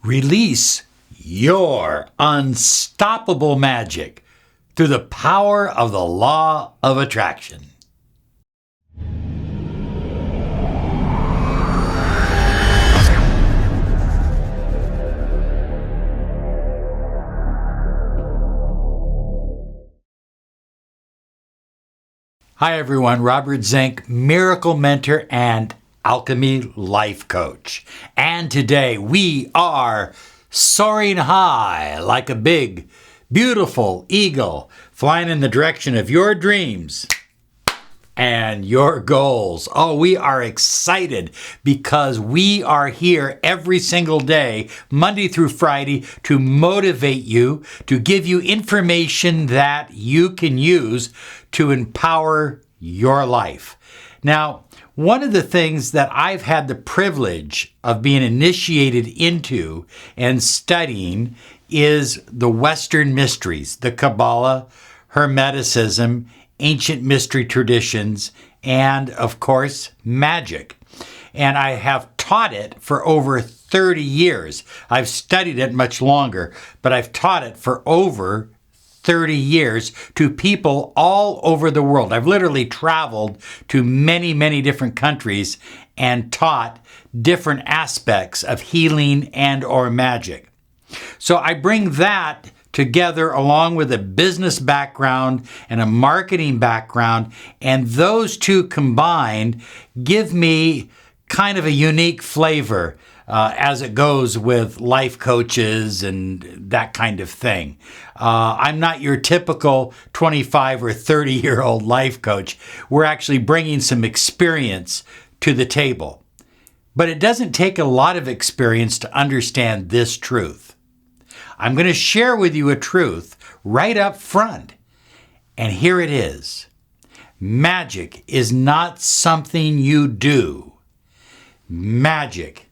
Release your unstoppable magic through the power of the law of attraction. Hi everyone, Robert Zink, Miracle Mentor and Alchemy Life Coach. And today we are soaring high like a big, beautiful eagle, flying in the direction of your dreams and your goals. Oh, we are excited because we are here every single day, Monday through Friday, to motivate you, to give you information that you can use to empower your life. Now, one of the things that I've had the privilege of being initiated into and studying is the Western mysteries, the Kabbalah, Hermeticism, ancient mystery traditions, and of course, magic. And I have taught it for over 30 years. I've studied it much longer, but I've taught it for over 30 years to people all over the world. I've literally traveled to many, many different countries and taught different aspects of healing and or magic. So I bring that together along with a business background and a marketing background, and those two combined give me kind of a unique flavor as it goes with life coaches and that kind of thing. I'm not your typical 25 or 30-year-old life coach. We're actually bringing some experience to the table. But it doesn't take a lot of experience to understand this truth. I'm going to share with you a truth right up front. And here it is. Magic is not something you do. Magic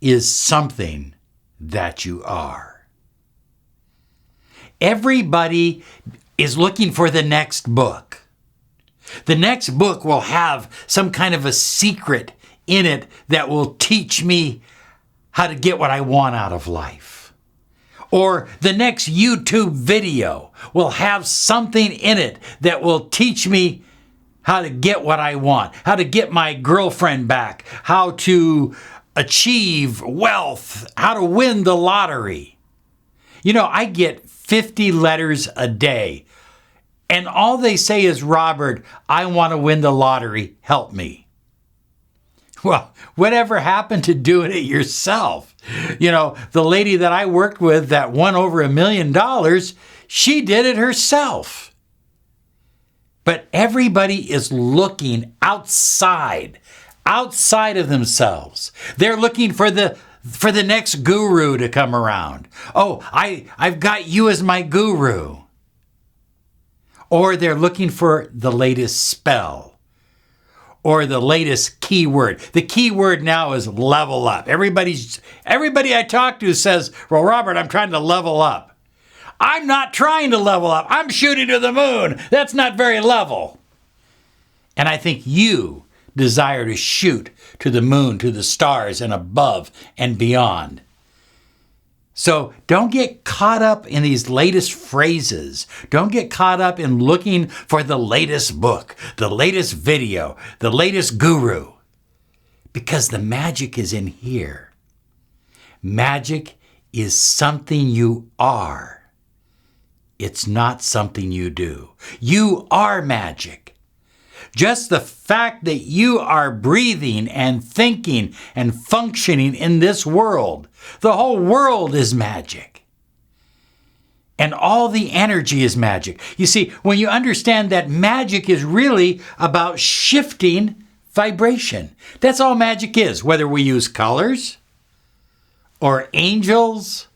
is something that you are. Everybody is looking for the next book. The next book will have some kind of a secret in it that will teach me how to get what I want out of life. Or the next YouTube video will have something in it that will teach me how to get what I want, how to get my girlfriend back, how to achieve wealth, how to win the lottery. You know, I get 50 letters a day, and all they say is, Robert, I want to win the lottery, help me. Well, whatever happened to doing it yourself? You know, the lady that I worked with that won over $1 million, she did it herself. But everybody is looking outside of themselves. They're looking for the next guru to come around. Oh, I've got you as my guru. Or they're looking for the latest spell or the latest keyword. The keyword now is level up. Everybody I talk to says, well, Robert, I'm trying to level up. I'm not trying to level up. I'm shooting to the moon. That's not very level. And I think you desire to shoot to the moon, to the stars, and above and beyond. So don't get caught up in these latest phrases. Don't get caught up in looking for the latest book, the latest video, the latest guru. Because the magic is in here. Magic is something you are. It's not something you do. You are magic. Just the fact that you are breathing and thinking and functioning in this world, the whole world is magic. And all the energy is magic. You see, when you understand that magic is really about shifting vibration. That's all magic is, whether we use colors or angels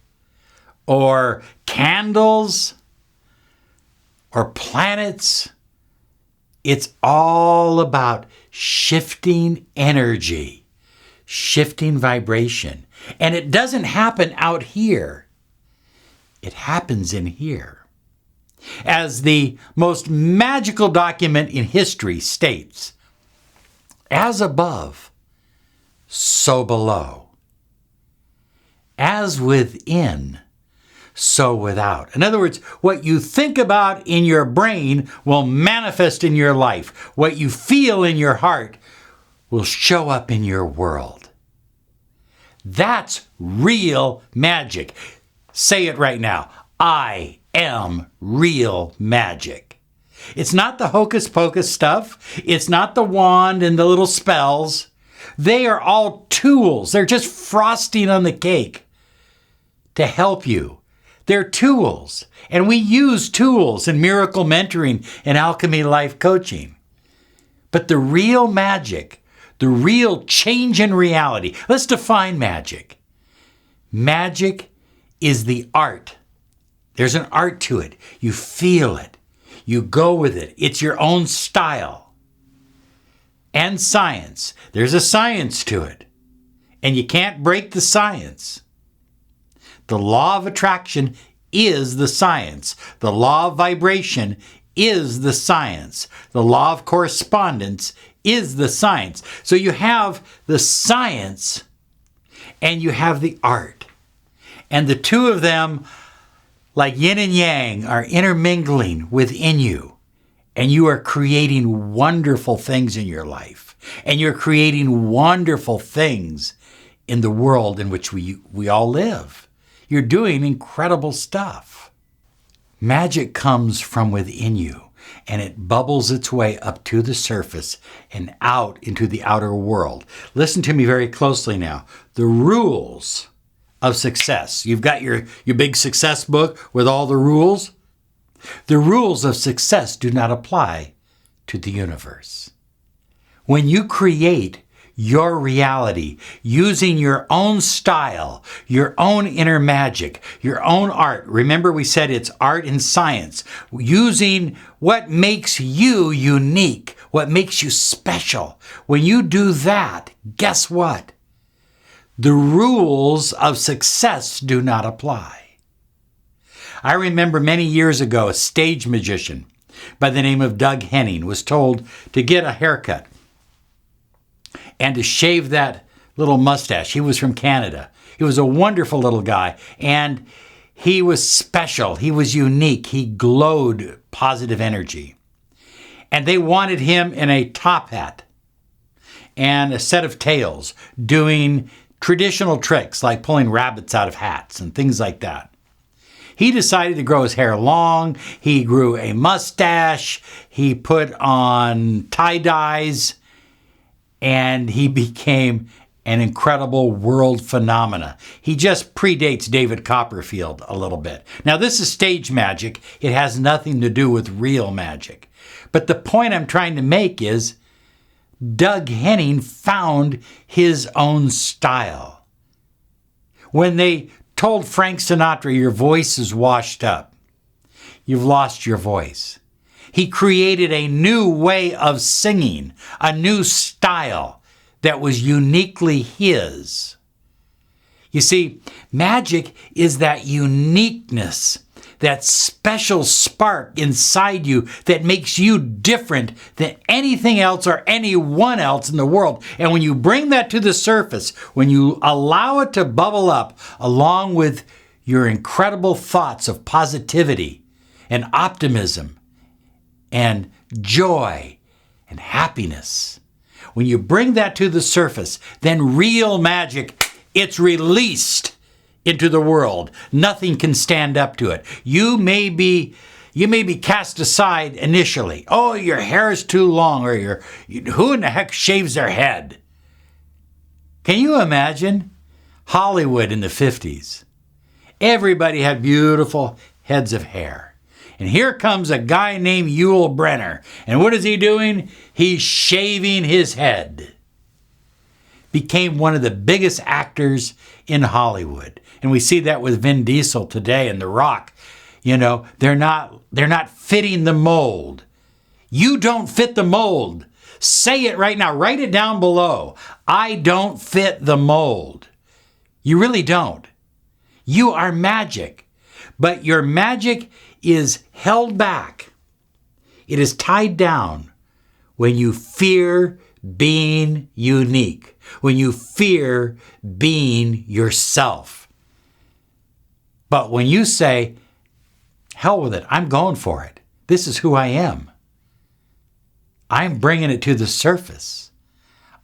or candles or planets. It's all about shifting energy, shifting vibration. And it doesn't happen out here. It happens in here. As the most magical document in history states, as above, so below. As as within, so without. In other words, what you think about in your brain will manifest in your life. What you feel in your heart will show up in your world. That's real magic. Say it right now. I am real magic. It's not the hocus pocus stuff. It's not the wand and the little spells. They are all tools. They're just frosting on the cake to help you. They're tools. And we use tools in miracle mentoring and alchemy life coaching. But the real magic, the real change in reality, let's define magic. Magic is the art. There's an art to it. You feel it. You go with it. It's your own style. And science. There's a science to it. And you can't break the science. The law of attraction is the science. The law of vibration is the science. The law of correspondence is the science. So you have the science and you have the art. And the two of them, like yin and yang, are intermingling within you. And you are creating wonderful things in your life. And you're creating wonderful things in the world in which we all live. You're doing incredible stuff. Magic comes from within you, and it bubbles its way up to the surface and out into the outer world. Listen to me very closely now. The rules of success. You've got your big success book with all the rules. The rules of success do not apply to the universe. When you create your reality using your own style, your own inner magic, your own art. Remember, we said it's art and science. Using what makes you unique, what makes you special. When you do that, guess what? The rules of success do not apply. I remember many years ago, a stage magician by the name of Doug Henning was told to get a haircut and to shave that little mustache. He was from Canada. He was a wonderful little guy, and he was special. He was unique. He glowed positive energy. And they wanted him in a top hat and a set of tails, doing traditional tricks like pulling rabbits out of hats and things like that. He decided to grow his hair long. He grew a mustache. He put on tie-dyes. And he became an incredible world phenomena. He just predates David Copperfield a little bit. Now, this is stage magic. It has nothing to do with real magic. But the point I'm trying to make is Doug Henning found his own style. When they told Frank Sinatra, your voice is washed up, you've lost your voice. He created a new way of singing, a new style that was uniquely his. You see, magic is that uniqueness, that special spark inside you that makes you different than anything else or anyone else in the world. And when you bring that to the surface, when you allow it to bubble up along with your incredible thoughts of positivity and optimism, and joy and happiness. When you bring that to the surface, then real magic, it's released into the world. Nothing can stand up to it. You may be cast aside initially. Oh, your hair is too long, or who in the heck shaves their head? Can you imagine Hollywood in the 50s? Everybody had beautiful heads of hair. And here comes a guy named Yul Brynner. And what is he doing? He's shaving his head. Became one of the biggest actors in Hollywood. And we see that with Vin Diesel today and The Rock. You know, they're not fitting the mold. You don't fit the mold. Say it right now. Write it down below. I don't fit the mold. You really don't. You are magic. But your magic is held back. It is tied down when you fear being unique, when you fear being yourself. But when you say, hell with it, I'm going for it. This is who I am. I'm bringing it to the surface.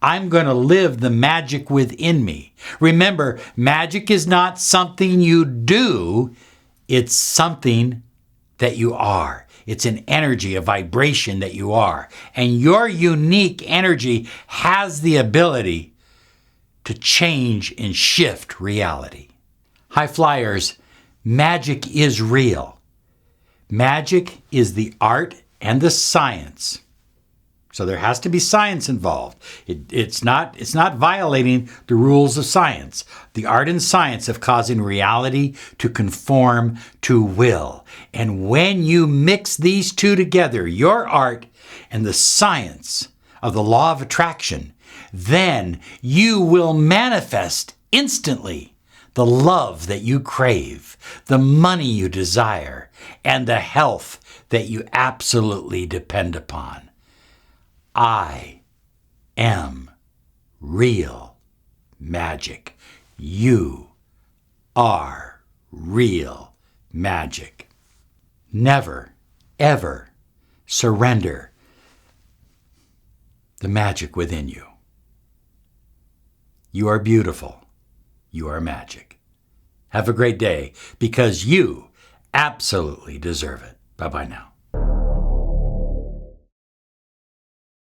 I'm going to live the magic within me. Remember, magic is not something you do. It's something that you are. It's an energy, a vibration that you are. And your unique energy has the ability to change and shift reality. High flyers, magic is real. Magic is the art and the science. So there has to be science involved. It's not violating the rules of science. The art and science of causing reality to conform to will. And when you mix these two together, your art and the science of the law of attraction, then you will manifest instantly the love that you crave, the money you desire, and the health that you absolutely depend upon. I am real magic. You are real magic. Never, ever surrender the magic within you. You are beautiful. You are magic. Have a great day because you absolutely deserve it. Bye-bye now.